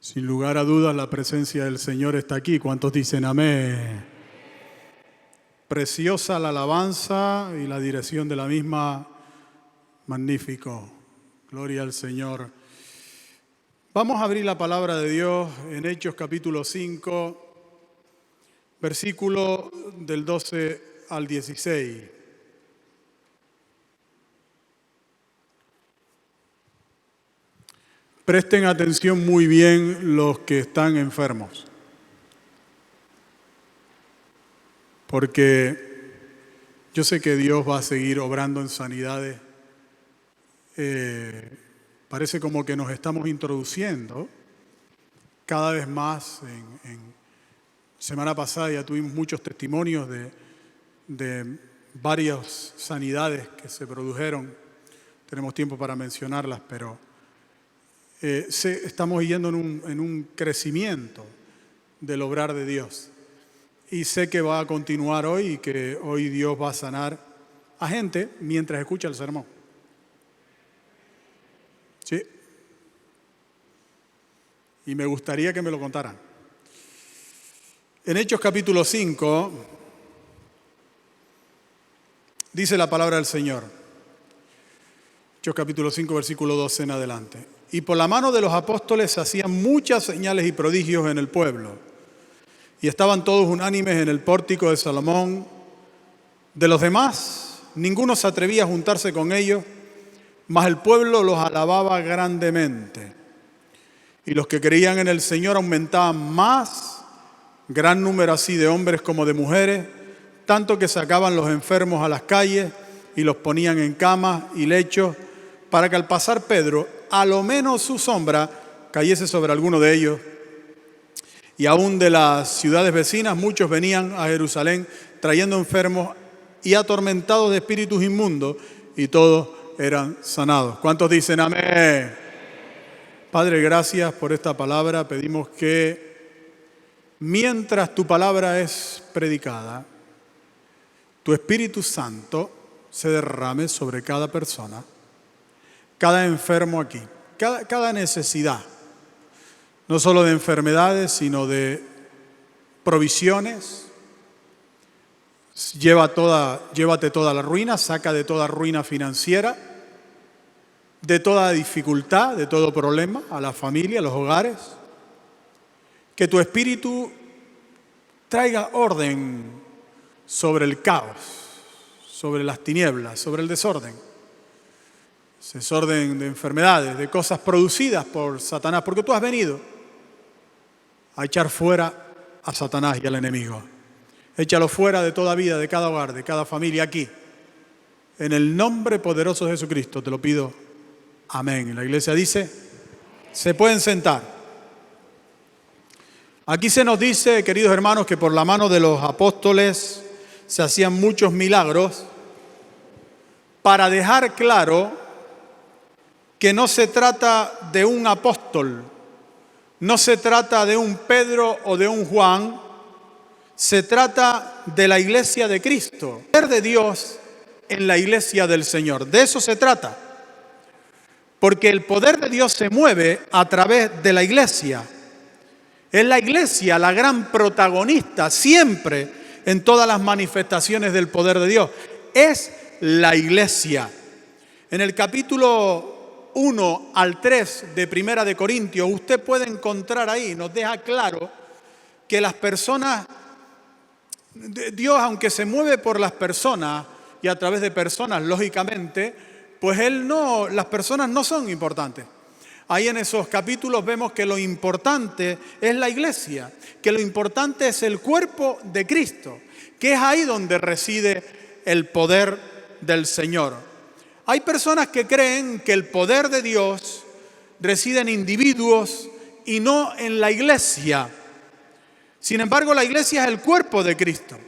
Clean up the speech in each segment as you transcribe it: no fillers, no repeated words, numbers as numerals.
Sin lugar a dudas, la presencia del Señor está aquí. ¿Cuántos dicen amén? Preciosa la alabanza y la dirección de la misma. Magnífico. Gloria al Señor. Vamos a abrir la palabra de Dios en Hechos capítulo 5, versículo del 12 al 16. Presten atención muy bien los que están enfermos, porque yo sé que Dios va a seguir obrando en sanidades. Parece como que nos estamos introduciendo cada vez más. Semana pasada ya tuvimos muchos testimonios de varias sanidades que se produjeron. Tenemos tiempo para mencionarlas, pero estamos yendo en un crecimiento del obrar de Dios. Y sé que va a continuar hoy y que hoy Dios va a sanar a gente mientras escucha el sermón. Sí. Y me gustaría que me lo contaran. En Hechos capítulo 5 dice la palabra del Señor. Hechos capítulo 5, versículo 12 en adelante. Y por la mano de los apóstoles se hacían muchas señales y prodigios en el pueblo. Y estaban todos unánimes en el pórtico de Salomón. De los demás, ninguno se atrevía a juntarse con ellos, mas el pueblo los alababa grandemente. Y los que creían en el Señor aumentaban más, gran número así de hombres como de mujeres, tanto que sacaban los enfermos a las calles y los ponían en camas y lechos, para que al pasar Pedro, a lo menos su sombra cayese sobre alguno de ellos. Y aún de las ciudades vecinas muchos venían a Jerusalén trayendo enfermos y atormentados de espíritus inmundos, y todos eran sanados. ¿Cuántos dicen amén? Padre, gracias por esta palabra. Pedimos que mientras tu palabra es predicada, tu Espíritu Santo se derrame sobre cada persona, cada enfermo aquí, cada necesidad, no solo de enfermedades, sino de provisiones. Llévate toda la ruina, saca de toda ruina financiera, de toda dificultad, de todo problema, a la familia, a los hogares. Que tu Espíritu traiga orden sobre el caos, sobre las tinieblas, sobre el desorden. Desorden de enfermedades, de cosas producidas por Satanás, porque tú has venido a echar fuera a Satanás y al enemigo. Échalo fuera de toda vida, de cada hogar, de cada familia aquí. En el nombre poderoso de Jesucristo te lo pido. Amén. La iglesia dice, se pueden sentar. Aquí se nos dice, queridos hermanos, que por la mano de los apóstoles se hacían muchos milagros para dejar claro que no se trata de un apóstol, no se trata de un Pedro o de un Juan, se trata de la iglesia de Cristo, el poder de Dios en la iglesia del Señor. De eso se trata. Porque el poder de Dios se mueve a través de la iglesia. Es la iglesia la gran protagonista siempre en todas las manifestaciones del poder de Dios. Es la iglesia. En el capítulo 1 al 3 de Primera de Corintios, usted puede encontrar ahí, nos deja claro que las personas, Dios, aunque se mueve por las personas y a través de personas, lógicamente, pues las personas no son importantes. Ahí en esos capítulos vemos que lo importante es la iglesia, que lo importante es el cuerpo de Cristo, que es ahí donde reside el poder del Señor. Hay personas que creen que el poder de Dios reside en individuos y no en la iglesia. Sin embargo, la iglesia es el cuerpo de Cristo.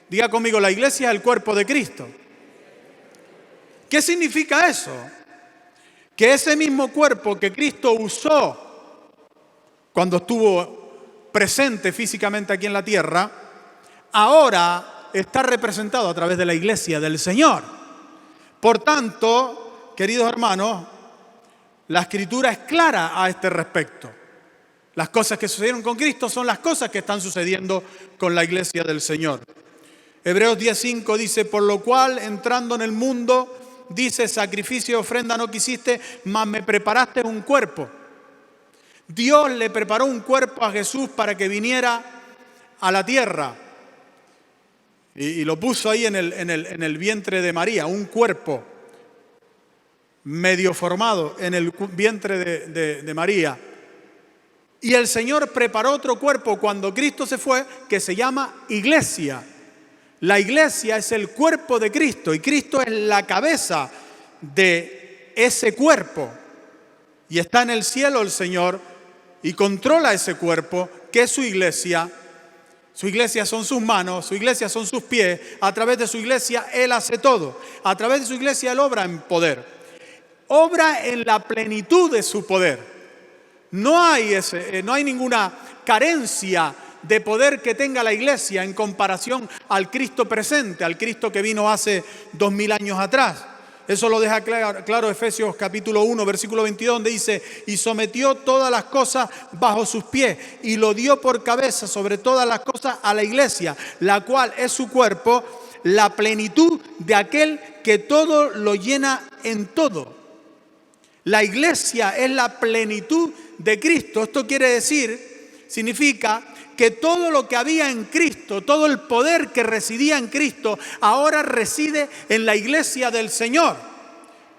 Diga conmigo, la iglesia es el cuerpo de Cristo. ¿Qué significa eso? Que ese mismo cuerpo que Cristo usó cuando estuvo presente físicamente aquí en la tierra, ahora está representado a través de la iglesia del Señor. Por tanto, queridos hermanos, la Escritura es clara a este respecto. Las cosas que sucedieron con Cristo son las cosas que están sucediendo con la iglesia del Señor. Hebreos 10:5 dice, por lo cual entrando en el mundo, dice, sacrificio y ofrenda no quisiste, mas me preparaste un cuerpo. Dios le preparó un cuerpo a Jesús para que viniera a la tierra. Y lo puso ahí en el vientre de María, un cuerpo medio formado en el vientre de María. Y el Señor preparó otro cuerpo cuando Cristo se fue, que se llama iglesia. La iglesia es el cuerpo de Cristo y Cristo es la cabeza de ese cuerpo. Y está en el cielo el Señor y controla ese cuerpo, que es su iglesia. Su iglesia son sus manos, su iglesia son sus pies. A través de su iglesia Él hace todo. A través de su iglesia Él obra en poder. Obra en la plenitud de su poder. No hay ninguna carencia de poder que tenga la iglesia en comparación al Cristo presente, al Cristo que vino hace 2000 años atrás. Eso lo deja claro Efesios capítulo 1, versículo 22, donde dice, y sometió todas las cosas bajo sus pies y lo dio por cabeza sobre todas las cosas a la iglesia, la cual es su cuerpo, la plenitud de aquel que todo lo llena en todo. La iglesia es la plenitud de Cristo. Esto quiere decir, significa que todo lo que había en Cristo, todo el poder que residía en Cristo, ahora reside en la iglesia del Señor.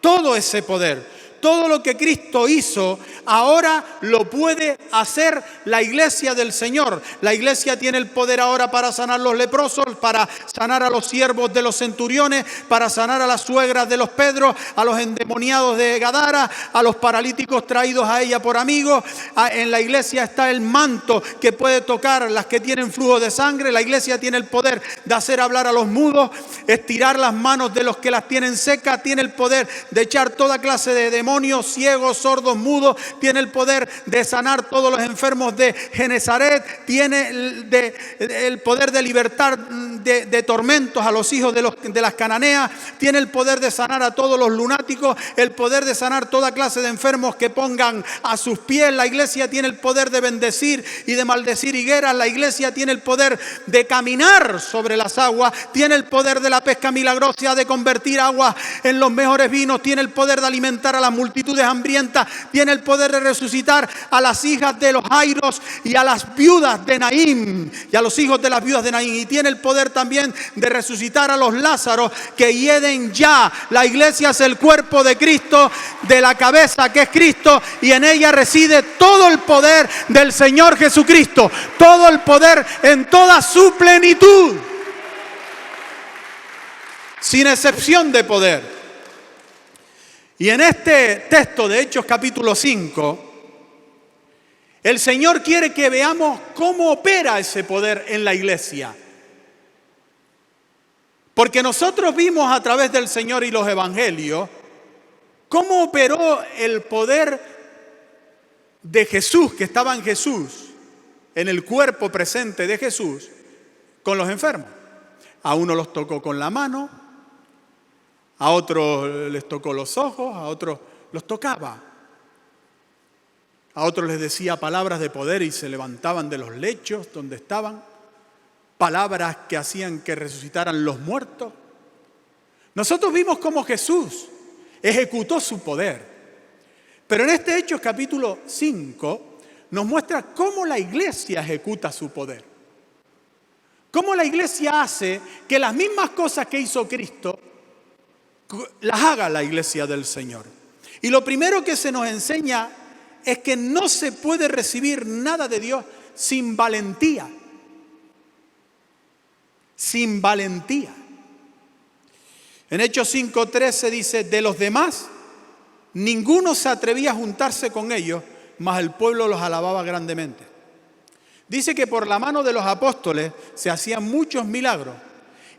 Todo ese poder. Todo lo que Cristo hizo, ahora lo puede hacer la iglesia del Señor. La iglesia tiene el poder ahora para sanar los leprosos, para sanar a los siervos de los centuriones, para sanar a las suegras de los Pedros, a los endemoniados de Gadara, a los paralíticos traídos a ella por amigos. En la iglesia está el manto que puede tocar las que tienen flujo de sangre. La iglesia tiene el poder de hacer hablar a los mudos, estirar las manos de los que las tienen secas, tiene el poder de echar toda clase de demonios, ciegos, sordos, mudos, tiene el poder de sanar todos los enfermos de Genezaret, tiene el poder de libertar de tormentos a los hijos de las cananeas, tiene el poder de sanar a todos los lunáticos, el poder de sanar toda clase de enfermos que pongan a sus pies. La iglesia tiene el poder de bendecir y de maldecir higueras. La iglesia tiene el poder de caminar sobre las aguas, tiene el poder de la pesca milagrosa, de convertir aguas en los mejores vinos, tiene el poder de alimentar a las multitudes hambrientas, tiene el poder de resucitar a las hijas de los Jairos y a las viudas de Naín y a los hijos de las viudas de Naín, y tiene el poder también de resucitar a los Lázaros que hieden ya. La iglesia es el cuerpo de Cristo, de la cabeza que es Cristo, y en ella reside todo el poder del Señor Jesucristo, todo el poder en toda su plenitud, sin excepción de poder. Y en este texto de Hechos capítulo 5, el Señor quiere que veamos cómo opera ese poder en la iglesia. Porque nosotros vimos a través del Señor y los evangelios cómo operó el poder de Jesús, que estaba en Jesús, en el cuerpo presente de Jesús, con los enfermos. A uno los tocó con la mano, a otros les tocó los ojos, a otros los tocaba. A otros les decía palabras de poder y se levantaban de los lechos donde estaban. Palabras que hacían que resucitaran los muertos. Nosotros vimos cómo Jesús ejecutó su poder. Pero en este Hechos capítulo 5 nos muestra cómo la iglesia ejecuta su poder. Cómo la iglesia hace que las mismas cosas que hizo Cristo las haga la iglesia del Señor. Y lo primero que se nos enseña es que no se puede recibir nada de Dios sin valentía. Sin valentía. En Hechos 5:13 dice, de los demás, ninguno se atrevía a juntarse con ellos, mas el pueblo los alababa grandemente. Dice que por la mano de los apóstoles se hacían muchos milagros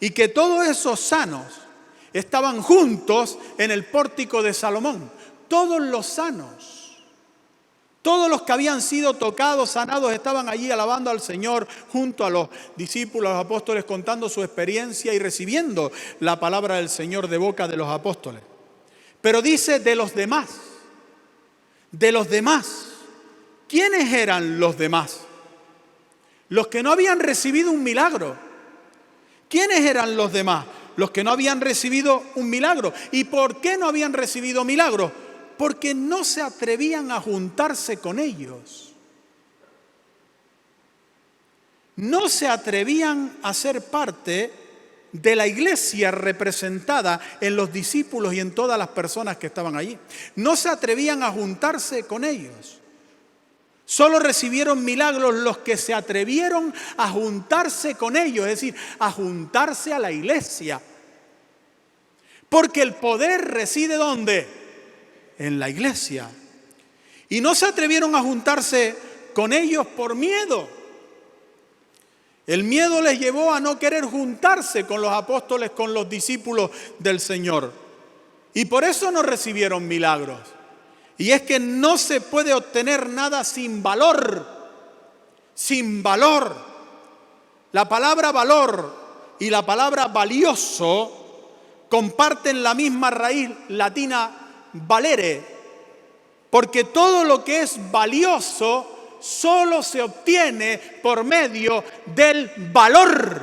y que todos esos sanos estaban juntos en el pórtico de Salomón. Todos los sanos. Todos los que habían sido tocados, sanados, estaban allí alabando al Señor junto a los discípulos, a los apóstoles, contando su experiencia y recibiendo la palabra del Señor de boca de los apóstoles. Pero dice de los demás, ¿Quiénes eran los demás? Los que no habían recibido un milagro. ¿Quiénes eran los demás? Los que no habían recibido un milagro. ¿Y por qué no habían recibido milagros? Porque no se atrevían a juntarse con ellos. No se atrevían a ser parte de la iglesia representada en los discípulos y en todas las personas que estaban allí. No se atrevían a juntarse con ellos. Solo recibieron milagros los que se atrevieron a juntarse con ellos, es decir, a juntarse a la iglesia. Porque el poder reside ¿dónde? En la iglesia. Y no se atrevieron a juntarse con ellos por miedo. El miedo les llevó a no querer juntarse con los apóstoles, con los discípulos del Señor. Y por eso no recibieron milagros. Y es que no se puede obtener nada sin valor. Sin valor. La palabra valor y la palabra valioso comparten la misma raíz latina valere. Porque todo lo que es valioso solo se obtiene por medio del valor.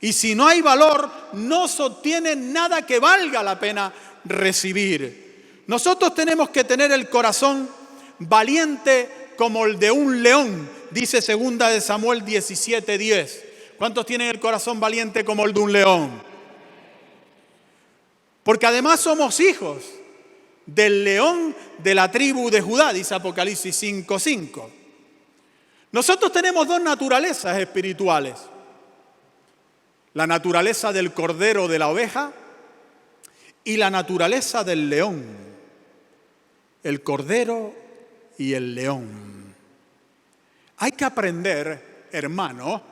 Y si no hay valor, no se obtiene nada que valga la pena recibir. Nosotros tenemos que tener el corazón valiente como el de un león, dice 2 de Samuel 17:10. ¿Cuántos tienen el corazón valiente como el de un león? Porque además somos hijos del león de la tribu de Judá, dice Apocalipsis 5:5. Nosotros tenemos dos naturalezas espirituales. La naturaleza del cordero de la oveja y la naturaleza del león. El cordero y el león. Hay que aprender, hermano,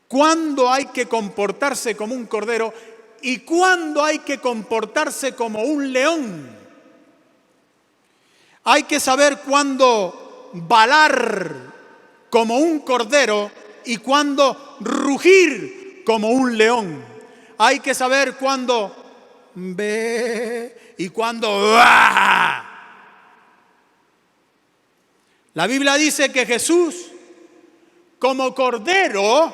cuándo hay que comportarse como un cordero y cuándo hay que comportarse como un león. Hay que saber cuándo balar como un cordero y cuándo rugir como un león. Hay que saber cuándo ve y cuándo va. La Biblia dice que Jesús, como cordero,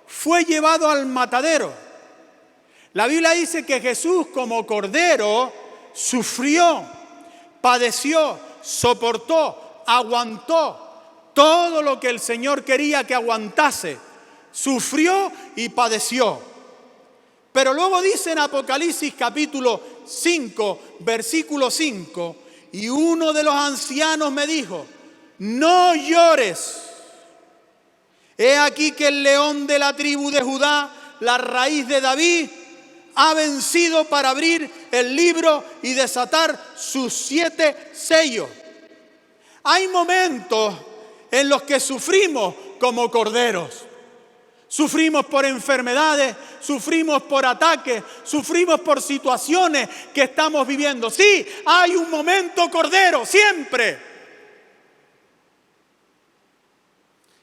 fue llevado al matadero. La Biblia dice que Jesús, como cordero, sufrió, padeció, soportó, aguantó todo lo que el Señor quería que aguantase. Sufrió y padeció. Pero luego dice en Apocalipsis capítulo 5, versículo 5, y uno de los ancianos me dijo: no llores. He aquí que el león de la tribu de Judá, la raíz de David, ha vencido para abrir el libro y desatar sus 7 sellos. Hay momentos en los que sufrimos como corderos. Sufrimos por enfermedades, sufrimos por ataques, sufrimos por situaciones que estamos viviendo. Sí, hay un momento cordero, siempre.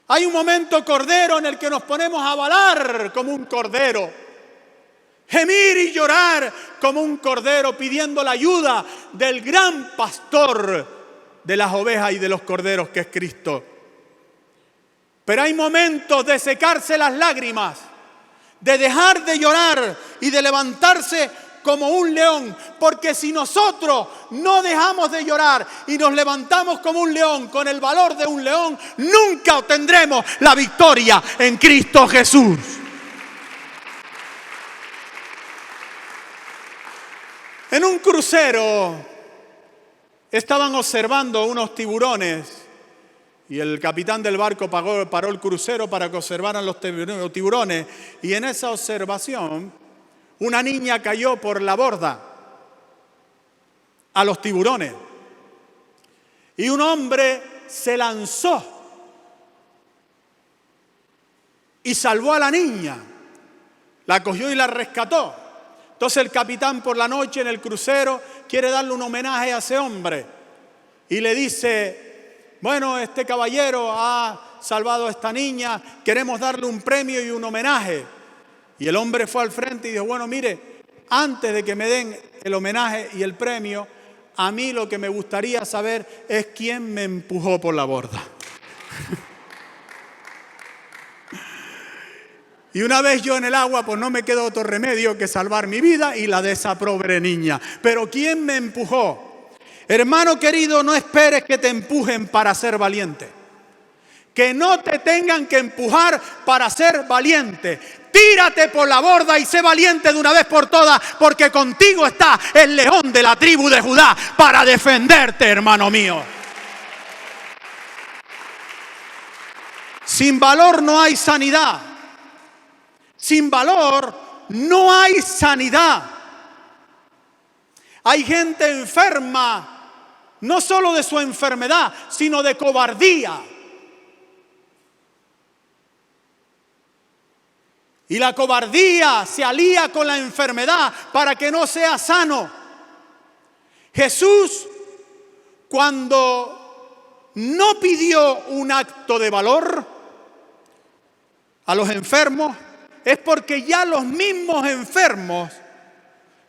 Hay un momento cordero en el que nos ponemos a balar como un cordero. Gemir y llorar como un cordero pidiendo la ayuda del gran pastor de las ovejas y de los corderos que es Cristo. Pero hay momentos de secarse las lágrimas, de dejar de llorar y de levantarse como un león. Porque si nosotros no dejamos de llorar y nos levantamos como un león, con el valor de un león, nunca obtendremos la victoria en Cristo Jesús. En un crucero estaban observando unos tiburones. Y el capitán del barco paró el crucero para que observaran los tiburones. Y en esa observación, una niña cayó por la borda a los tiburones. Y un hombre se lanzó y salvó a la niña. La cogió y la rescató. Entonces el capitán por la noche en el crucero quiere darle un homenaje a ese hombre. Y le dice: bueno, este caballero ha salvado a esta niña, queremos darle un premio y un homenaje. Y el hombre fue al frente y dijo: bueno, mire, antes de que me den el homenaje y el premio, A mí lo que me gustaría saber es quién me empujó por la borda. Y una vez yo en el agua, pues no me quedó otro remedio que salvar mi vida y la de esa pobre niña. Pero ¿quién me empujó? Hermano querido, no esperes que te empujen para ser valiente. Que no te tengan que empujar para ser valiente. Tírate por la borda y sé valiente de una vez por todas, porque contigo está el león de la tribu de Judá para defenderte, hermano mío. Sin valor no hay sanidad. Sin valor no hay sanidad. Hay gente enferma, no solo de su enfermedad, sino de cobardía. Y la cobardía se alía con la enfermedad para que no sea sano. Jesús, cuando no pidió un acto de valor a los enfermos, es porque ya los mismos enfermos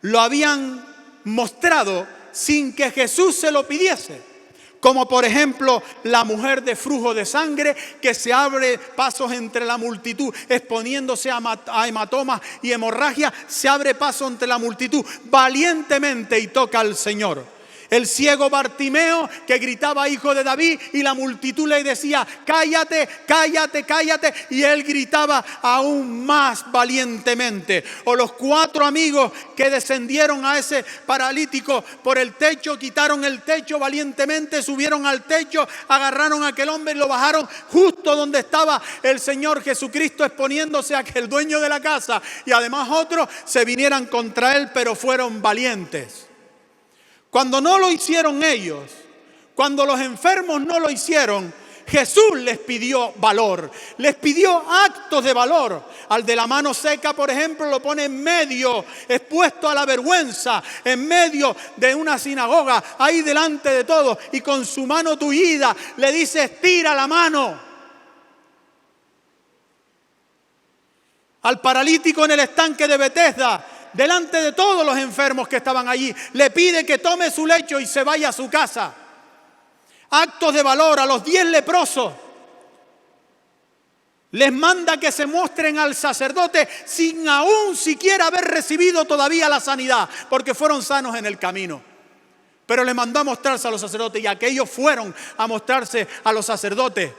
lo habían mostrado sin que Jesús se lo pidiese. Como por ejemplo la mujer de flujo de sangre que se abre pasos entre la multitud, exponiéndose a hematomas y hemorragia, se abre paso entre la multitud valientemente y toca al Señor. El ciego Bartimeo que gritaba hijo de David y la multitud le decía cállate, cállate, cállate, y él gritaba aún más valientemente. O los 4 amigos que descendieron a ese paralítico por el techo, quitaron el techo valientemente, subieron al techo, agarraron a aquel hombre y lo bajaron justo donde estaba el Señor Jesucristo, exponiéndose a que el dueño de la casa y además otros se vinieran contra él, pero fueron valientes. Cuando no lo hicieron ellos, cuando los enfermos no lo hicieron, Jesús les pidió valor, les pidió actos de valor. Al de la mano seca, por ejemplo, lo pone en medio, expuesto a la vergüenza, en medio de una sinagoga, ahí delante de todos, y con su mano tullida le dice estira la mano. Al paralítico en el estanque de Betesda, delante de todos los enfermos que estaban allí, le pide que tome su lecho y se vaya a su casa. Actos de valor. A los 10 leprosos les manda que se muestren al sacerdote sin aún siquiera haber recibido todavía la sanidad, porque fueron sanos en el camino. Pero les mandó a mostrarse a los sacerdotes, y aquellos fueron a mostrarse a los sacerdotes.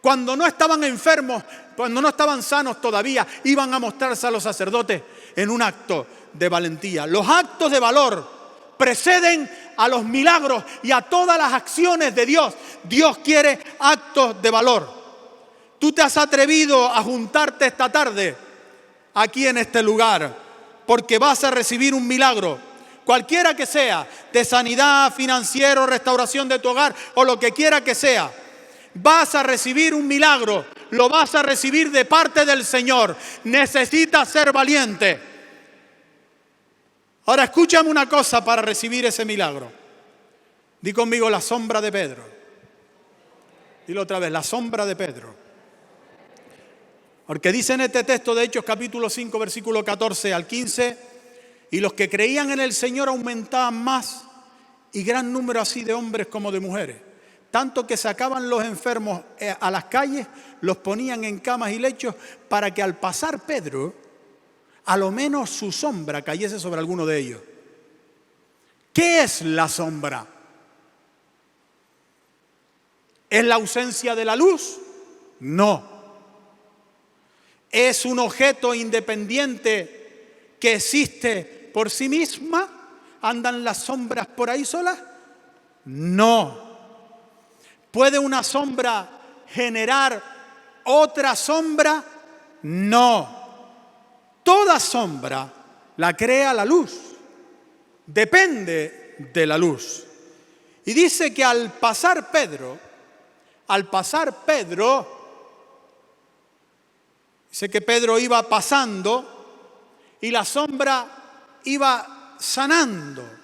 Cuando no estaban enfermos, cuando no estaban sanos todavía, iban a mostrarse a los sacerdotes en un acto de valentía. Los actos de valor preceden a los milagros y a todas las acciones de Dios. Dios quiere actos de valor. Tú te has atrevido a juntarte esta tarde aquí en este lugar porque vas a recibir un milagro, cualquiera que sea, de sanidad, financiero, restauración de tu hogar o lo que quiera que sea. Vas a recibir un milagro, lo vas a recibir de parte del Señor. Necesitas ser valiente. Ahora escúchame una cosa para recibir ese milagro. Di conmigo la sombra de Pedro. Dilo otra vez, la sombra de Pedro. Porque dice en este texto de Hechos capítulo 5 versículo 14 al 15, y los que creían en el Señor aumentaban más, y gran número así de hombres como de mujeres. Tanto que sacaban los enfermos a las calles, los ponían en camas y lechos para que al pasar Pedro, a lo menos su sombra cayese sobre alguno de ellos. ¿Qué es la sombra? ¿Es la ausencia de la luz? No. ¿Es un objeto independiente que existe por sí misma? ¿Andan las sombras por ahí solas? No. ¿Puede una sombra generar otra sombra? No. Toda sombra la crea la luz. Depende de la luz. Y dice que al pasar Pedro, dice que Pedro iba pasando y la sombra iba sanando.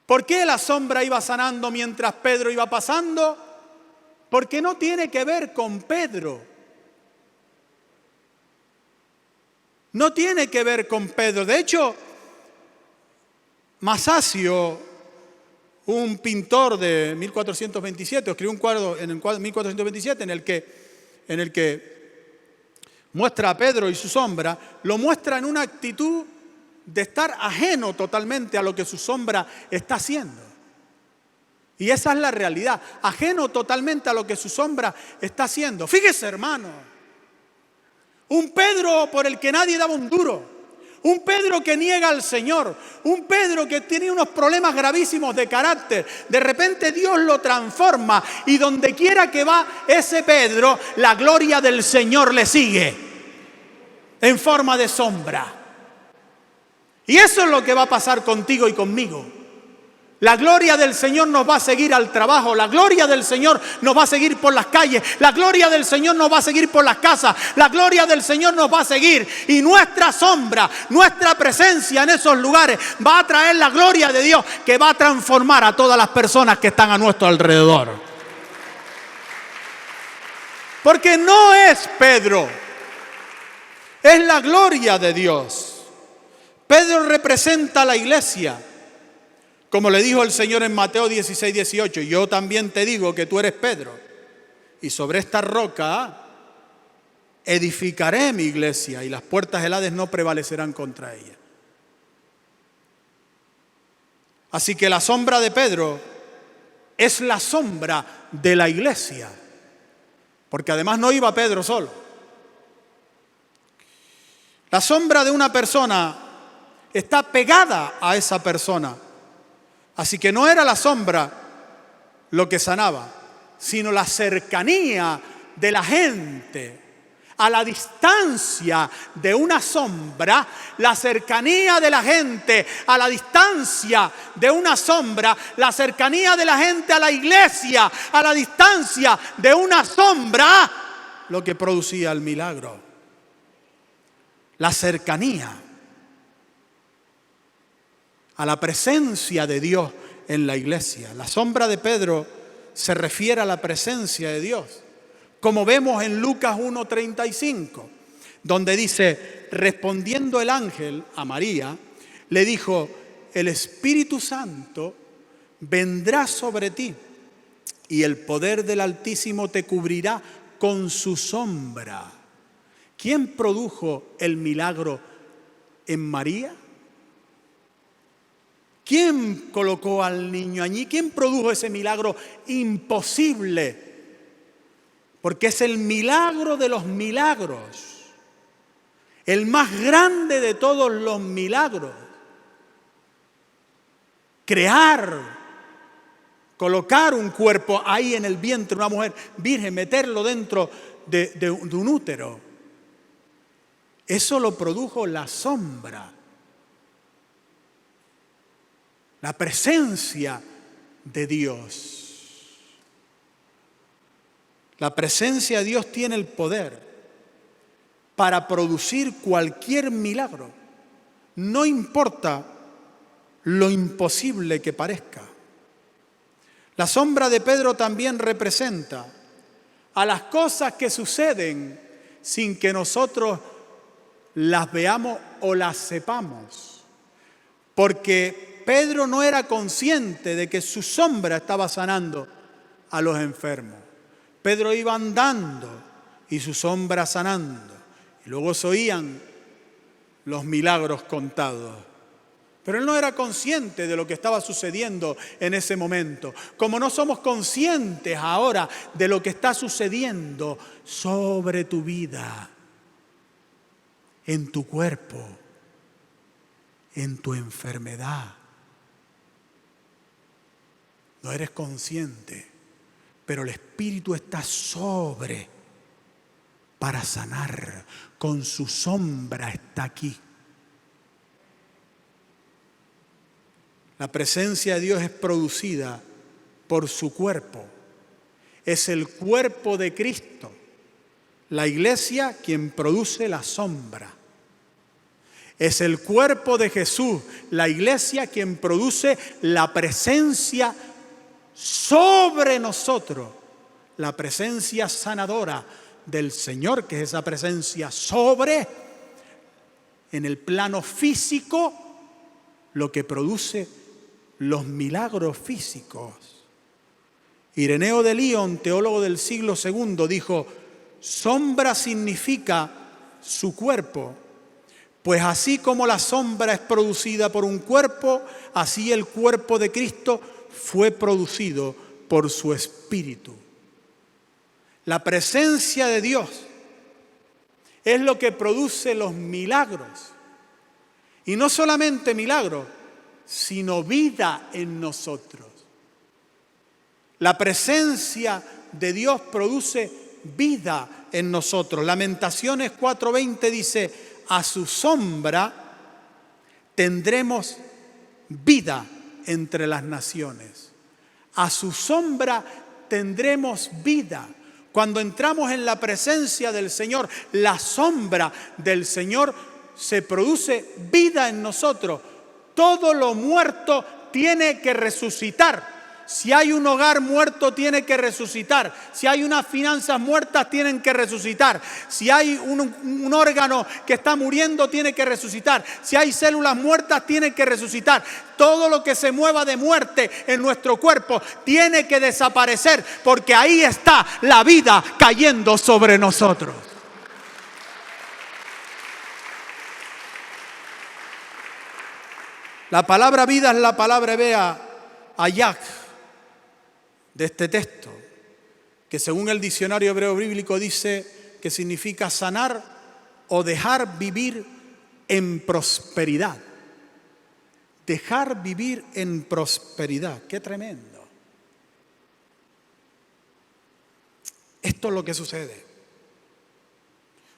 ¿Por qué la sombra iba sanando mientras Pedro iba pasando? Porque no tiene que ver con Pedro. No tiene que ver con Pedro. De hecho, Masaccio un pintor de 1427, escribió un cuadro en el 1427 en el que muestra a Pedro y su sombra, lo muestra en una actitud de estar ajeno totalmente a lo que su sombra está haciendo. Y esa es la realidad, ajeno totalmente a lo que su sombra está haciendo. Fíjese, hermano, un Pedro por el que nadie daba un duro, un Pedro que niega al Señor, un Pedro que tiene unos problemas gravísimos de carácter. De repente Dios lo transforma y donde quiera que va ese Pedro, la gloria del Señor le sigue en forma de sombra. Y eso es lo que va a pasar contigo y conmigo. La gloria del Señor nos va a seguir al trabajo, la gloria del Señor nos va a seguir por las calles, la gloria del Señor nos va a seguir por las casas, la gloria del Señor nos va a seguir y nuestra sombra, nuestra presencia en esos lugares va a traer la gloria de Dios que va a transformar a todas las personas que están a nuestro alrededor. Porque no es Pedro, es la gloria de Dios. Pedro representa a la iglesia. Como le dijo el Señor en Mateo 16, 18, yo también te digo que tú eres Pedro, y sobre esta roca edificaré mi iglesia, y las puertas del Hades no prevalecerán contra ella. Así que la sombra de Pedro es la sombra de la iglesia, porque además no iba Pedro solo. La sombra de una persona está pegada a esa persona. Así que no era la sombra lo que sanaba, sino la cercanía de la gente. A la distancia de una sombra, la cercanía de la gente, a la distancia de una sombra, la cercanía de la gente a la iglesia, a la distancia de una sombra, lo que producía el milagro. La cercanía a la presencia de Dios en la iglesia. La sombra de Pedro se refiere a la presencia de Dios, como vemos en Lucas 1:35, donde dice, respondiendo el ángel a María, le dijo, el Espíritu Santo vendrá sobre ti y el poder del Altísimo te cubrirá con su sombra. ¿Quién produjo el milagro en María? ¿Quién colocó al niño allí? ¿Quién produjo ese milagro imposible? Porque es el milagro de los milagros, el más grande de todos los milagros. Crear, colocar un cuerpo ahí en el vientre de una mujer virgen, meterlo dentro de un útero. Eso lo produjo la sombra. La presencia de Dios. La presencia de Dios tiene el poder para producir cualquier milagro. No importa lo imposible que parezca. La sombra de Pedro también representa a las cosas que suceden sin que nosotros las veamos o las sepamos. Porque Pedro no era consciente de que su sombra estaba sanando a los enfermos. Pedro iba andando y su sombra sanando. Y luego se oían los milagros contados. Pero él no era consciente de lo que estaba sucediendo en ese momento. Como no somos conscientes ahora de lo que está sucediendo sobre tu vida, en tu cuerpo, en tu enfermedad. No eres consciente, pero el Espíritu está sobre para sanar. Con su sombra está aquí. La presencia de Dios es producida por su cuerpo. Es el cuerpo de Cristo. La iglesia quien produce la sombra. Es el cuerpo de Jesús, la iglesia quien produce la presencia sobre nosotros, la presencia sanadora del Señor, que es esa presencia sobre, en el plano físico, lo que produce los milagros físicos. Ireneo de Lyon, teólogo del siglo II, dijo: sombra significa su cuerpo, pues así como la sombra es producida por un cuerpo, así el cuerpo de Cristo fue producido por su Espíritu. La presencia de Dios es lo que produce los milagros. Y no solamente milagros, sino vida en nosotros. La presencia de Dios produce vida en nosotros. Lamentaciones 4:20 dice: a su sombra tendremos vida entre las naciones. A su sombra tendremos vida. Cuando entramos en la presencia del Señor, la sombra del Señor, se produce vida en nosotros. Todo lo muerto tiene que resucitar. Si hay un hogar muerto, tiene que resucitar. Si hay unas finanzas muertas, tienen que resucitar. Si hay un órgano que está muriendo, tiene que resucitar. Si hay células muertas, tienen que resucitar. Todo lo que se mueva de muerte en nuestro cuerpo tiene que desaparecer, porque ahí está la vida cayendo sobre nosotros. La palabra vida es la palabra hebrea ayak de este texto, que según el diccionario hebreo bíblico dice que significa sanar o dejar vivir en prosperidad. Dejar vivir en prosperidad. ¡Qué tremendo! Esto es lo que sucede.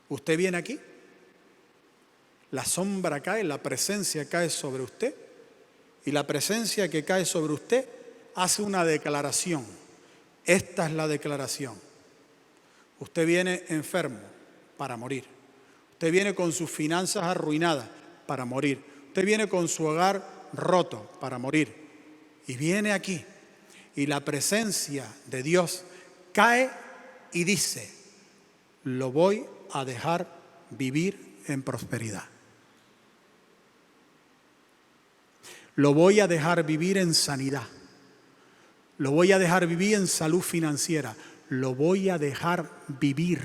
Usted viene aquí, la sombra cae, la presencia cae sobre usted, y la presencia que cae sobre usted hace una declaración. Esta es la declaración. Usted viene enfermo para morir. Usted viene con sus finanzas arruinadas para morir. Usted viene con su hogar roto para morir. Y viene aquí. Y la presencia de Dios cae y dice: lo voy a dejar vivir en prosperidad. Lo voy a dejar vivir en sanidad. Lo voy a dejar vivir en salud financiera. Lo voy a dejar vivir.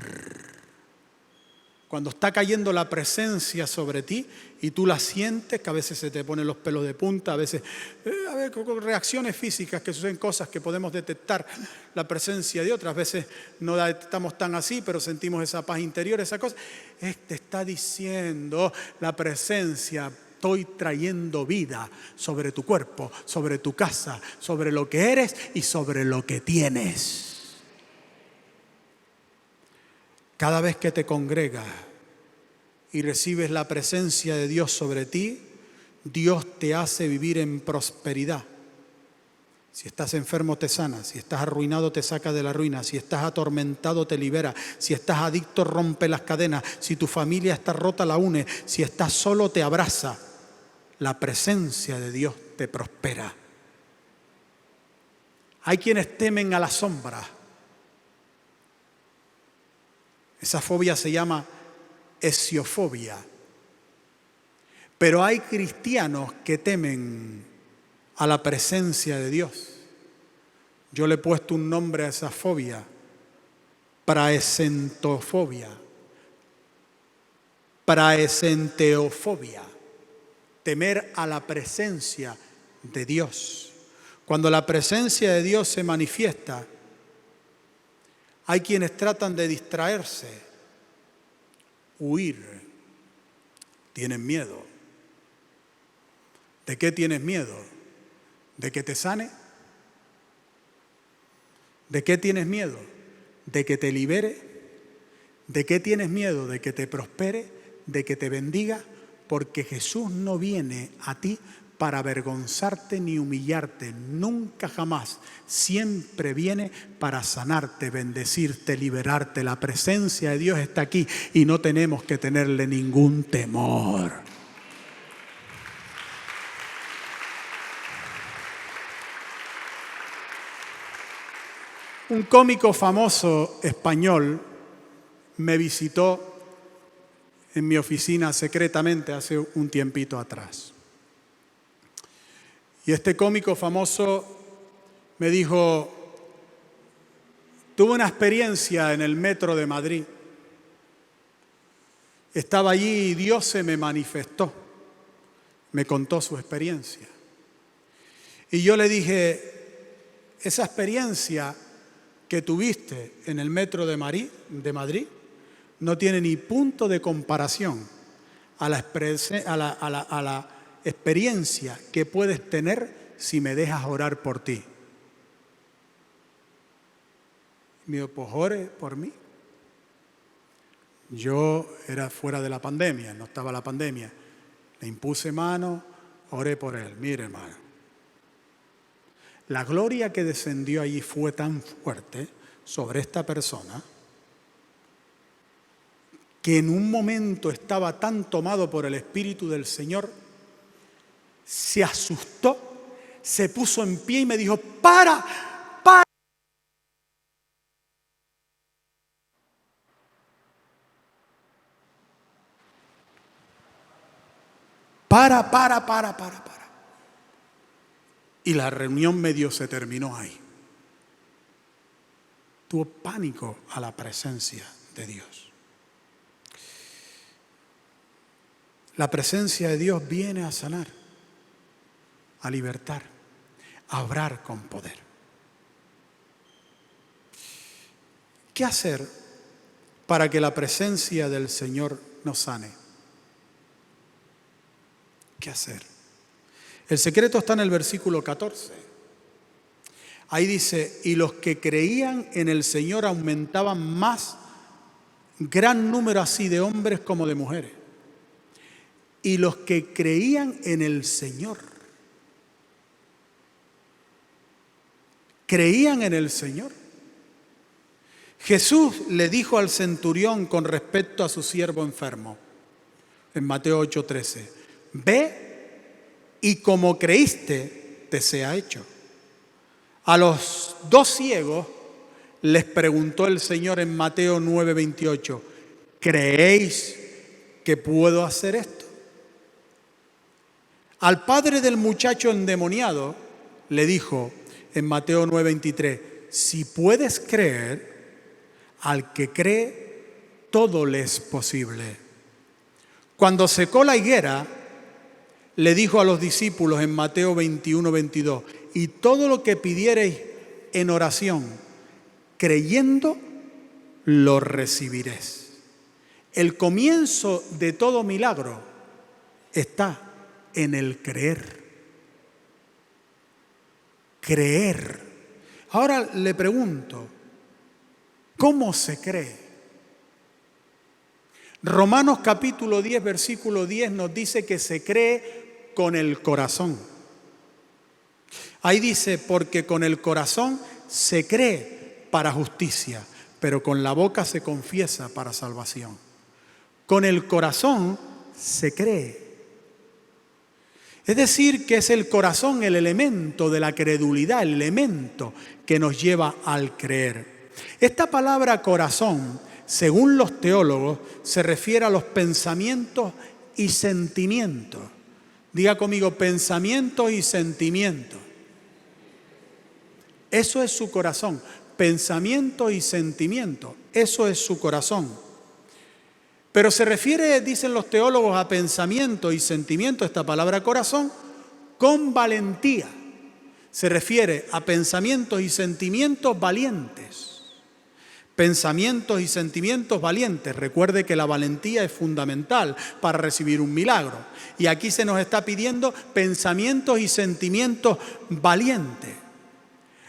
Cuando está cayendo la presencia sobre ti y tú la sientes, que a veces se te ponen los pelos de punta, a veces con reacciones físicas que suceden, cosas que podemos detectar la presencia de otras veces no la detectamos tan así, pero sentimos esa paz interior, esa cosa. Te está diciendo la presencia: estoy trayendo vida sobre tu cuerpo, sobre tu casa, sobre lo que eres y sobre lo que tienes. Cada vez que te congregas y recibes la presencia de Dios sobre ti, Dios te hace vivir en prosperidad. Si estás enfermo, te sana. Si estás arruinado, te saca de la ruina. Si estás atormentado, te libera. Si estás adicto, rompe las cadenas. Si tu familia está rota, la une. Si estás solo, te abraza. La presencia de Dios te prospera. Hay quienes temen a la sombra. Esa fobia se llama esiofobia. Pero hay cristianos que temen a la presencia de Dios. Yo le he puesto un nombre a esa fobia: praesentofobia, praesenteofobia. Temer a la presencia de Dios. Cuando la presencia de Dios se manifiesta, hay quienes tratan de distraerse, huir. Tienen miedo. ¿De qué tienes miedo? ¿De que te sane? ¿De qué tienes miedo? ¿De que te libere? ¿De qué tienes miedo? ¿De que te prospere? ¿De que te bendiga? Porque Jesús no viene a ti para avergonzarte ni humillarte, nunca jamás. Siempre viene para sanarte, bendecirte, liberarte. La presencia de Dios está aquí y no tenemos que tenerle ningún temor. Un cómico famoso español me visitó en mi oficina secretamente hace un tiempito atrás. Y este cómico famoso me dijo, tuve una experiencia en el metro de Madrid. Estaba allí y Dios se me manifestó. Me contó su experiencia. Y yo le dije, esa experiencia que tuviste en el metro de Madrid no tiene ni punto de comparación a la experiencia que puedes tener si me dejas orar por ti. Me dijo, pues ore por mí. Yo era fuera de la pandemia, no estaba la pandemia. Le impuse mano, oré por él. Mire, hermano, la gloria que descendió allí fue tan fuerte sobre esta persona que en un momento estaba tan tomado por el Espíritu del Señor, se asustó, se puso en pie y me dijo, ¡para! Para. Y la reunión medio se terminó ahí. Tuvo pánico a la presencia de Dios. La presencia de Dios viene a sanar, a libertar, a obrar con poder. ¿Qué hacer para que la presencia del Señor nos sane? ¿Qué hacer? El secreto está en el versículo 14. Ahí dice, y los que creían en el Señor aumentaban más, gran número así de hombres como de mujeres. Y los que creían en el Señor, creían en el Señor. Jesús le dijo al centurión con respecto a su siervo enfermo, en Mateo 8:13, ve y como creíste te sea hecho. A los dos ciegos les preguntó el Señor en Mateo 9:28, ¿creéis que puedo hacer esto? Al padre del muchacho endemoniado le dijo en Mateo 9:23, si puedes creer, al que cree, todo le es posible. Cuando secó la higuera, le dijo a los discípulos en Mateo 21:22, y todo lo que pidiereis en oración, creyendo, lo recibiréis. El comienzo de todo milagro está en el creer. Creer. Ahora le pregunto, ¿cómo se cree? Romanos capítulo 10, versículo 10 nos dice que se cree con el corazón. Ahí dice, porque con el corazón se cree para justicia, pero con la boca se confiesa para salvación. Con el corazón se cree. Es decir, que es el corazón el elemento de la credulidad, el elemento que nos lleva al creer. Esta palabra corazón, según los teólogos, se refiere a los pensamientos y sentimientos. Diga conmigo, pensamientos y sentimientos. Eso es su corazón, pensamientos y sentimientos. Eso es su corazón. Pero se refiere, dicen los teólogos, a pensamiento y sentimiento, esta palabra corazón, con valentía. Se refiere a pensamientos y sentimientos valientes. Pensamientos y sentimientos valientes. Recuerde que la valentía es fundamental para recibir un milagro. Y aquí se nos está pidiendo pensamientos y sentimientos valientes.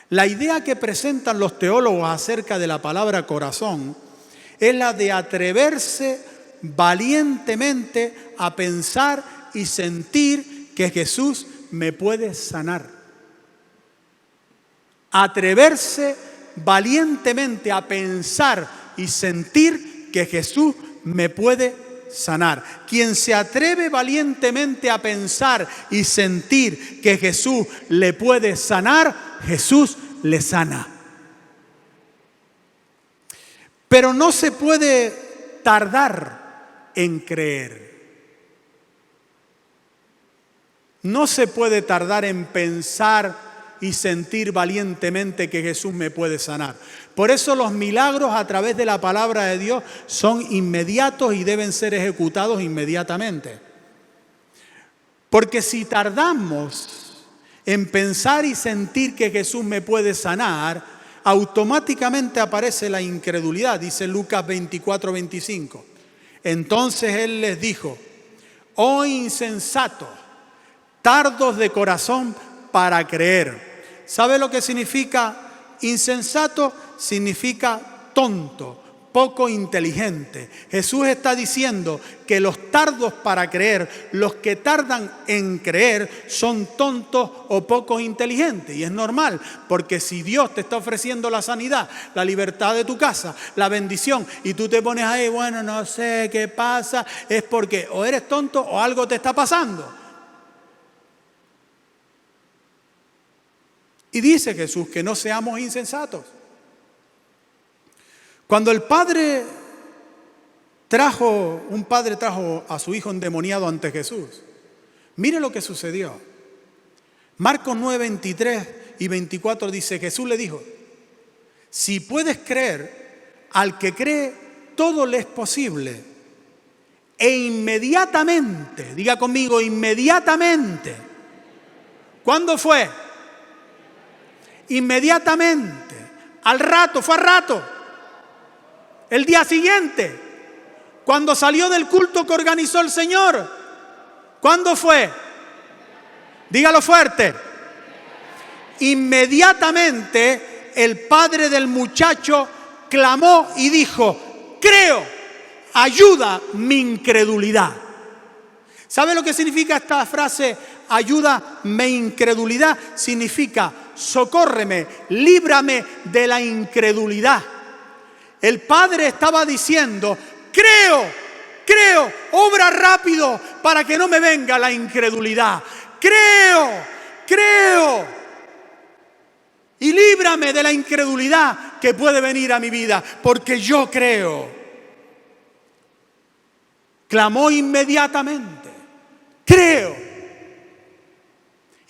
La idea que presentan los teólogos acerca de la palabra corazón es la de atreverse valientemente a pensar y sentir que Jesús me puede sanar. Atreverse valientemente a pensar y sentir que Jesús me puede sanar. Quien se atreve valientemente a pensar y sentir que Jesús le puede sanar, Jesús le sana. Pero no se puede tardar en creer. No se puede tardar en pensar y sentir valientemente que Jesús me puede sanar. Por eso los milagros a través de la palabra de Dios son inmediatos y deben ser ejecutados inmediatamente. Porque si tardamos en pensar y sentir que Jesús me puede sanar, automáticamente aparece la incredulidad, dice Lucas 24:25. Entonces Él les dijo: oh insensatos, tardos de corazón para creer. ¿Sabe lo que significa insensato? Significa tonto, poco inteligente. Jesús está diciendo que los tardos para creer, los que tardan en creer, son tontos o poco inteligentes. Y es normal, porque si Dios te está ofreciendo la sanidad, la libertad de tu casa, la bendición, y tú te pones ahí, bueno, no sé qué pasa, es porque o eres tonto o algo te está pasando. Y dice Jesús que no seamos insensatos. Cuando un padre trajo a su hijo endemoniado ante Jesús, mire lo que sucedió. Marcos 9:23 y 24 dice: Jesús le dijo: si puedes creer, al que cree todo le es posible. E inmediatamente, diga conmigo, inmediatamente. ¿Cuándo fue? Inmediatamente, al rato, fue al rato, el día siguiente, cuando salió del culto que organizó el Señor. ¿Cuándo fue? Dígalo fuerte. Inmediatamente el padre del muchacho clamó y dijo: creo, ayuda mi incredulidad. ¿Sabe lo que significa esta frase? Ayuda mi incredulidad. Significa: socórreme, líbrame de la incredulidad. El padre estaba diciendo: creo, obra rápido para que no me venga la incredulidad. Creo. Y líbrame de la incredulidad que puede venir a mi vida, porque yo creo. Clamó inmediatamente: creo.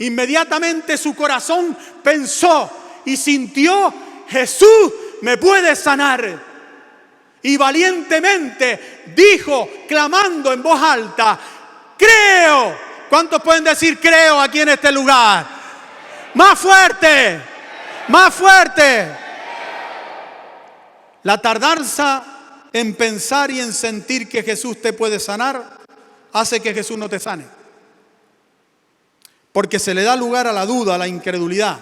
Inmediatamente su corazón pensó y sintió: Jesús me puede sanar. Y valientemente dijo, clamando en voz alta: creo. ¿Cuántos pueden decir creo aquí en este lugar? Más fuerte, más fuerte. La tardanza en pensar y en sentir que Jesús te puede sanar hace que Jesús no te sane. Porque se le da lugar a la duda, a la incredulidad.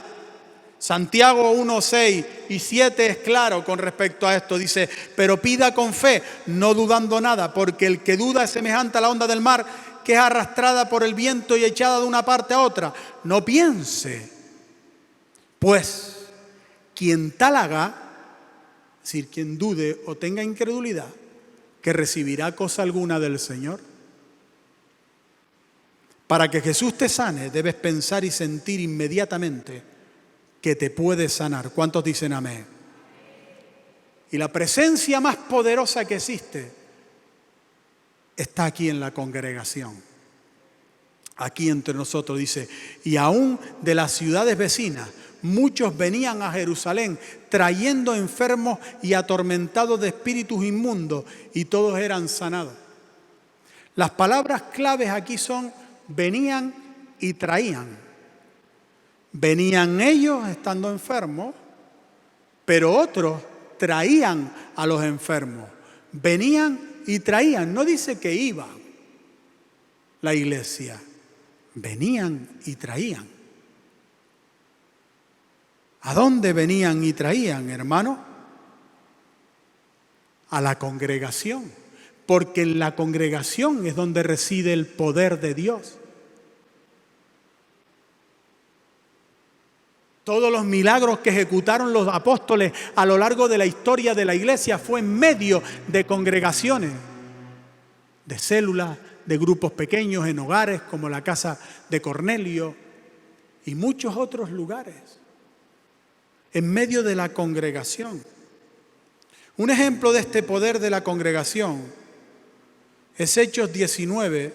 Santiago 1, 6 y 7 es claro con respecto a esto. Dice: pero pida con fe, no dudando nada, porque el que duda es semejante a la onda del mar, que es arrastrada por el viento y echada de una parte a otra. No piense, pues, quien tal haga, es decir, quien dude o tenga incredulidad, que recibirá cosa alguna del Señor. Para que Jesús te sane, debes pensar y sentir inmediatamente que te puede sanar. ¿Cuántos dicen amén? Y la presencia más poderosa que existe está aquí en la congregación. Aquí entre nosotros dice: y aún de las ciudades vecinas, muchos venían a Jerusalén trayendo enfermos y atormentados de espíritus inmundos, y todos eran sanados. Las palabras claves aquí son: venían y traían. Venían ellos estando enfermos, pero otros traían a los enfermos. Venían y traían. No dice que iba la iglesia. Venían y traían. ¿A dónde venían y traían, hermano? A la congregación. Porque en la congregación es donde reside el poder de Dios. Todos los milagros que ejecutaron los apóstoles a lo largo de la historia de la iglesia fue en medio de congregaciones, de células, de grupos pequeños, en hogares como la casa de Cornelio y muchos otros lugares, en medio de la congregación. Un ejemplo de este poder de la congregación es Hechos 19,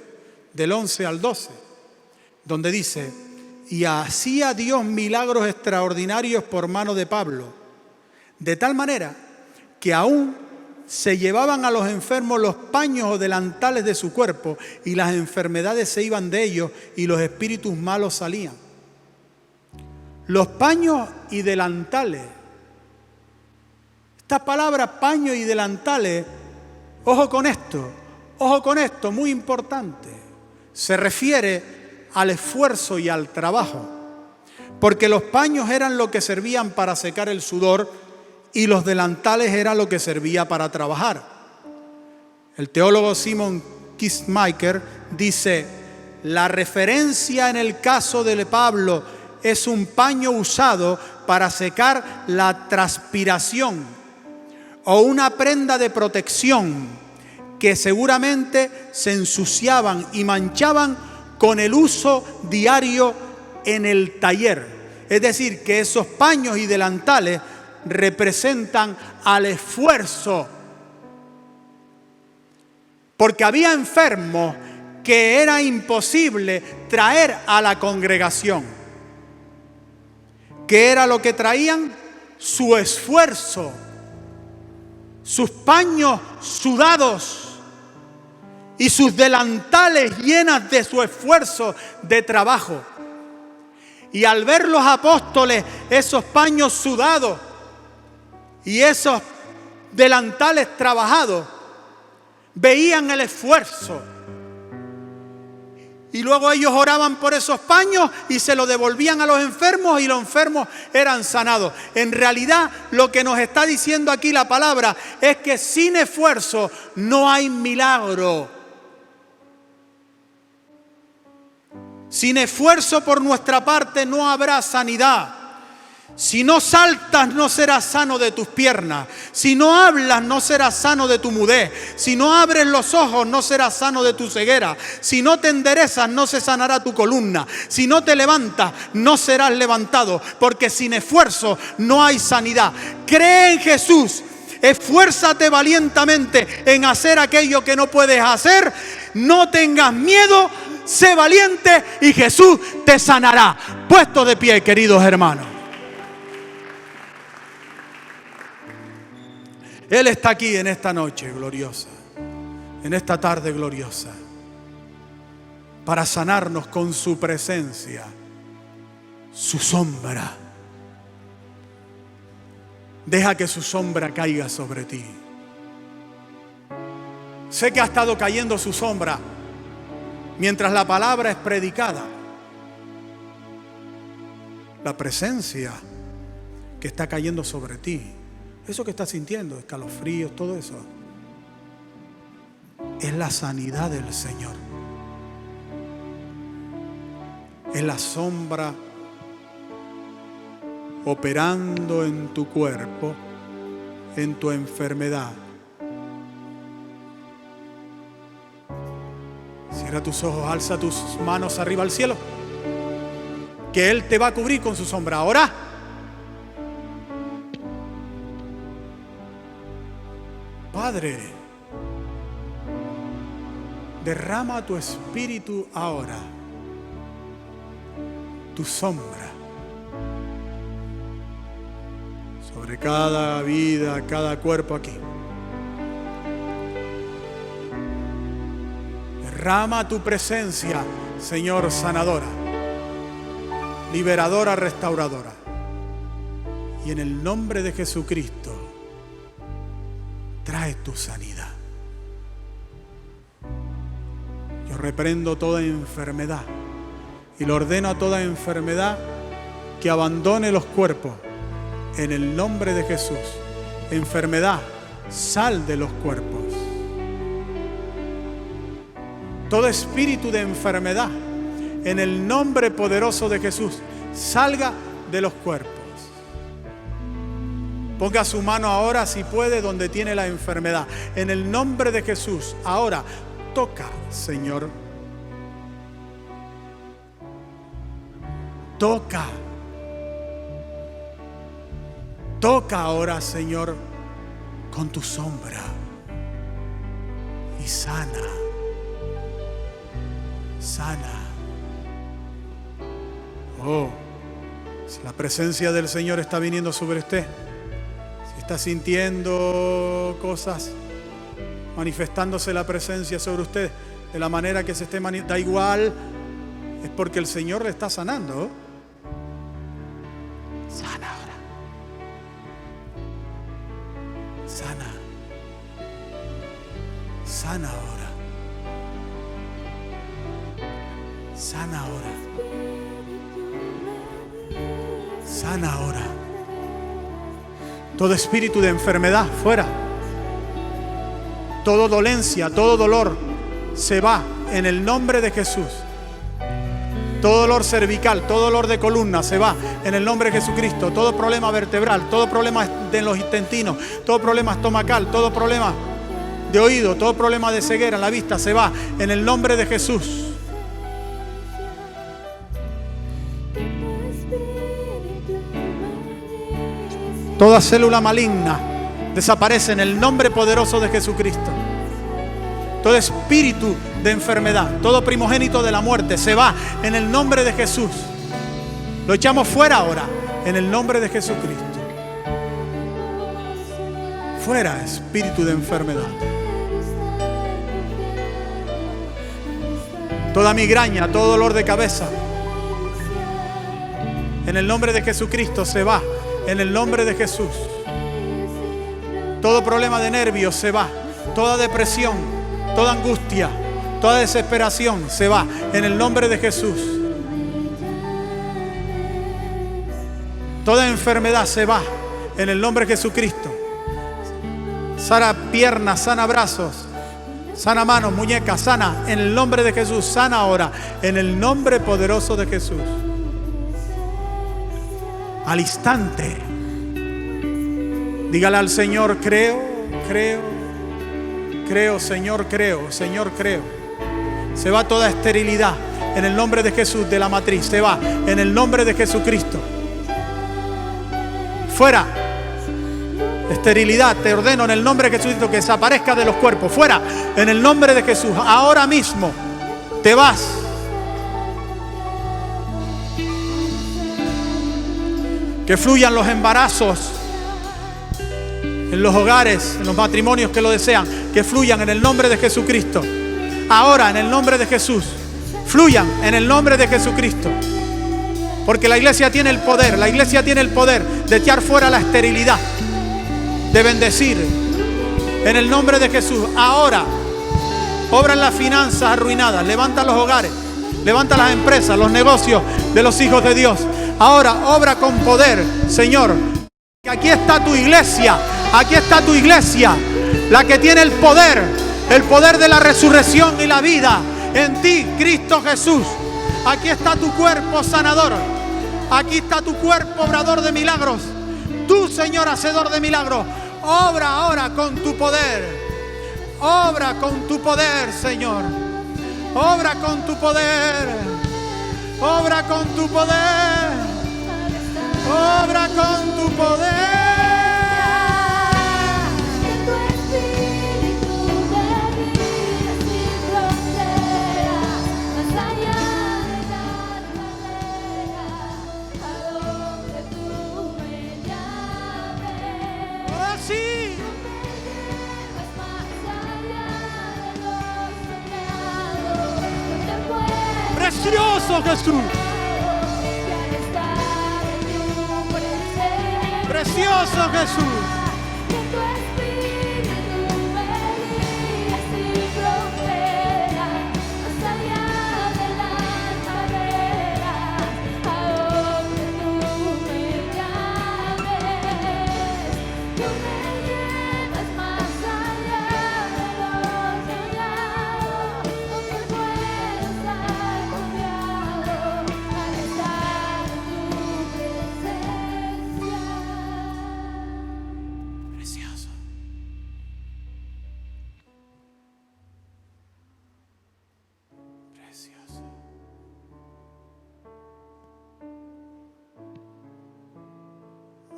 del 11 al 12. donde dice: y hacía Dios milagros extraordinarios por mano de Pablo, de tal manera que aún se llevaban a los enfermos los paños o delantales de su cuerpo, y las enfermedades se iban de ellos y los espíritus malos salían. Los paños y delantales. Esta palabra paño y delantales, ojo con esto, muy importante. Se refiere al esfuerzo y al trabajo, porque los paños eran lo que servían para secar el sudor y los delantales eran lo que servía para trabajar. El teólogo Simon Kistemaker dice: la referencia en el caso de Pablo es un paño usado para secar la transpiración o una prenda de protección que seguramente se ensuciaban y manchaban con el uso diario en el taller. Es decir, que esos paños y delantales representan al esfuerzo, porque había enfermos que era imposible traer a la congregación. ¿Qué era lo que traían? Su esfuerzo, sus paños sudados y sus delantales llenas de su esfuerzo de trabajo. Y al ver los apóstoles esos paños sudados y esos delantales trabajados, veían el esfuerzo. Y luego ellos oraban por esos paños y se los devolvían a los enfermos y los enfermos eran sanados. En realidad, lo que nos está diciendo aquí la palabra es que sin esfuerzo no hay milagro. Sin esfuerzo por nuestra parte no habrá sanidad. Si no saltas, no serás sano de tus piernas. Si no hablas, no serás sano de tu mudez. Si no abres los ojos, no serás sano de tu ceguera. Si no te enderezas, no se sanará tu columna. Si no te levantas, no serás levantado. Porque sin esfuerzo no hay sanidad. Cree en Jesús. Esfuérzate valientemente en hacer aquello que no puedes hacer. No tengas miedo. Sé valiente y Jesús te sanará. Puesto de pie, queridos hermanos. Él está aquí en esta noche gloriosa, en esta tarde gloriosa, para sanarnos con su presencia, su sombra. Deja que su sombra caiga sobre ti. Sé que ha estado cayendo su sombra mientras la palabra es predicada. La presencia que está cayendo sobre ti, eso que estás sintiendo, escalofríos, todo eso, es la sanidad del Señor. Es la sombra operando en tu cuerpo, en tu enfermedad. Cierra tus ojos, alza tus manos arriba al cielo, que Él te va a cubrir con su sombra. Ahora, Padre, derrama tu espíritu ahora, tu sombra, sobre cada vida, cada cuerpo aquí. Derrama tu presencia, Señor, sanadora, liberadora, restauradora. Y en el nombre de Jesucristo, trae tu sanidad. Yo reprendo toda enfermedad y le ordeno a toda enfermedad que abandone los cuerpos en el nombre de Jesús. Enfermedad, sal de los cuerpos. Todo espíritu de enfermedad, en el nombre poderoso de Jesús, salga de los cuerpos. Ponga su mano ahora, si puede, donde tiene la enfermedad. En el nombre de Jesús, ahora, toca, Señor. Toca. Toca ahora, Señor, con tu sombra. Y sana. Sana. Oh, si la presencia del Señor está viniendo sobre usted, si está sintiendo cosas, manifestándose la presencia sobre usted de la manera que se esté manifestando, da igual, es porque el Señor le está sanando. Sana ahora. Sana. Sana ahora. Sana ahora. Sana ahora. Todo espíritu de enfermedad fuera. Toda dolencia, todo dolor se va en el nombre de Jesús. Todo dolor cervical, todo dolor de columna se va en el nombre de Jesucristo. Todo problema vertebral, todo problema de los intestinos, todo problema estomacal, todo problema de oído, todo problema de ceguera en la vista se va en el nombre de Jesús. Toda célula maligna desaparece en el nombre poderoso de Jesucristo. Todo espíritu de enfermedad, todo primogénito de la muerte se va en el nombre de Jesús. Lo echamos fuera ahora en el nombre de Jesucristo. Fuera espíritu de enfermedad. Toda migraña, todo dolor de cabeza, en el nombre de Jesucristo se va en el nombre de Jesús. Todo problema de nervios se va. Toda depresión, toda angustia, toda desesperación se va en el nombre de Jesús. Toda enfermedad se va en el nombre de Jesucristo. Sana piernas, sana brazos, sana manos, muñecas, sana en el nombre de Jesús. Sana ahora en el nombre poderoso de Jesús. Al instante, dígale al Señor: creo, Señor, creo. Se va toda esterilidad en el nombre de Jesús de la matriz. Se va en el nombre de Jesucristo. Fuera. Esterilidad, te ordeno en el nombre de Jesucristo que desaparezca de los cuerpos. Fuera en el nombre de Jesús. Ahora mismo te vas. Que fluyan los embarazos en los hogares, en los matrimonios que lo desean. Que fluyan en el nombre de Jesucristo. Ahora en el nombre de Jesús. Fluyan en el nombre de Jesucristo. Porque la iglesia tiene el poder. La iglesia tiene el poder de echar fuera la esterilidad. De bendecir. En el nombre de Jesús. Ahora. Obra en las finanzas arruinadas. Levanta los hogares. Levanta las empresas, los negocios de los hijos de Dios. Ahora obra con poder, Señor. Aquí está tu iglesia. Aquí está tu iglesia. La que tiene el poder de la resurrección y la vida. En ti, Cristo Jesús. Aquí está tu cuerpo sanador. Aquí está tu cuerpo obrador de milagros. Tú, Señor, hacedor de milagros. Obra ahora con tu poder. Obra con tu poder, Señor. Obra con tu poder. Obra con tu poder. Obra con tu poder. Oh, sí. Precioso Jesús. Precioso Jesús.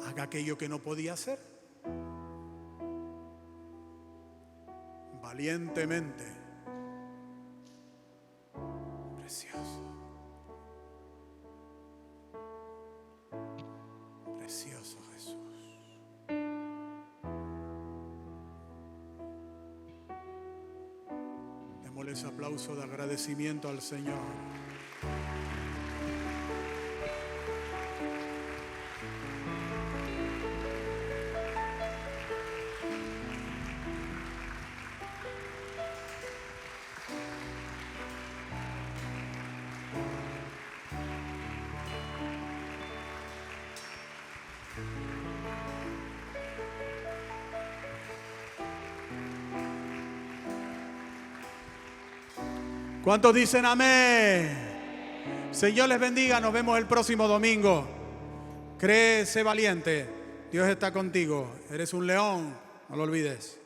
Haga aquello que no podía hacer. Valientemente. Precioso. Démosle ese aplauso de agradecimiento al Señor. ¿Cuántos dicen amén? Señor les bendiga, nos vemos el próximo domingo. Cree, sé valiente, Dios está contigo, eres un león, no lo olvides.